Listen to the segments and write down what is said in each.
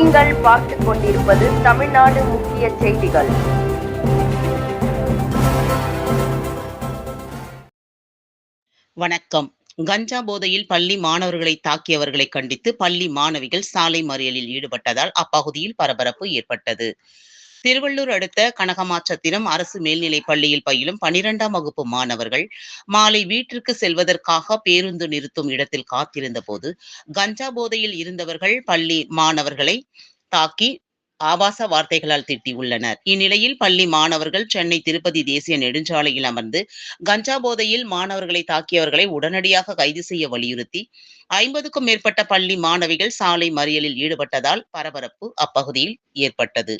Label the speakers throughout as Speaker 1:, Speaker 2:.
Speaker 1: நீங்கள் பார்த்துக் கொண்டிருப்பது தமிழ்நாடு முக்கிய செய்திகள்.
Speaker 2: வணக்கம். கஞ்சா போதையில் பள்ளி மாணவர்களை தாக்கியவர்களை கண்டித்து பள்ளி மாணவிகள் சாலை மறியலில் ஈடுபட்டதால் அப்பகுதியில் பரபரப்பு ஏற்பட்டது. திருவள்ளூர் அடுத்த கனகமாச்சத்திரம் அரசு மேல்நிலைப் பள்ளியில் பயிலும் 12ஆம் வகுப்பு மாணவர்கள் மாலை வீட்டிற்கு செல்வதற்காக பேருந்து நிறுத்தும் இடத்தில் காத்திருந்த போது கஞ்சா போதையில் இருந்தவர்கள் பள்ளி மாணவர்களை தாக்கி ஆபாச வார்த்தைகளால் திட்டியுள்ளனர். இந்நிலையில் பள்ளி மாணவர்கள் சென்னை திருப்பதி தேசிய நெடுஞ்சாலையில் அமர்ந்து கஞ்சா போதையில் மாணவர்களை தாக்கியவர்களை உடனடியாக கைது செய்ய வலியுறுத்தி 50க்கும் மேற்பட்ட பள்ளி மாணவிகள் சாலை மறியலில் ஈடுபட்டதால் பரபரப்பு அப்பகுதியில் ஏற்பட்டது.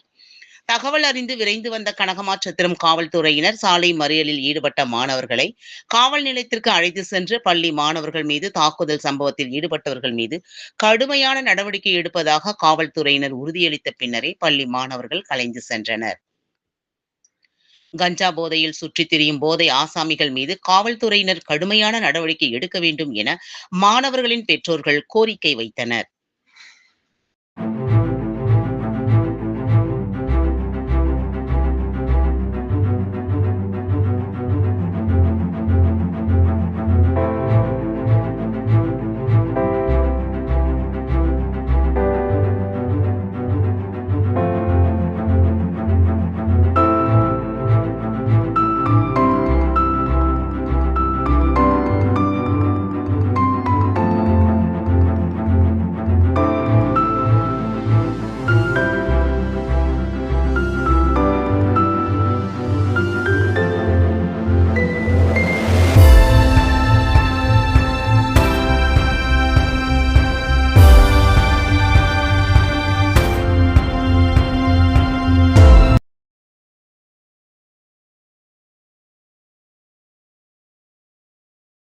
Speaker 2: தகவல் அறிந்து விரைந்து வந்த கனகமாச்சத்திரம் காவல்துறையினர் சாலை மறியலில் ஈடுபட்ட மாணவர்களை காவல் நிலையத்திற்கு அழைத்து சென்று பள்ளி மாணவர்கள் மீது தாக்குதல் சம்பவத்தில் ஈடுபட்டவர்கள் மீது கடுமையான நடவடிக்கை எடுப்பதாக காவல்துறையினர் உறுதியளித்த பின்னரே பள்ளி மாணவர்கள் கலைந்து சென்றனர். கஞ்சா போதையில் சுற்றித் திரியும் போதை ஆசாமிகள் மீது காவல்துறையினர் கடுமையான நடவடிக்கை எடுக்க வேண்டும் என மாணவர்களின் பெற்றோர்கள் கோரிக்கை வைத்தனர்.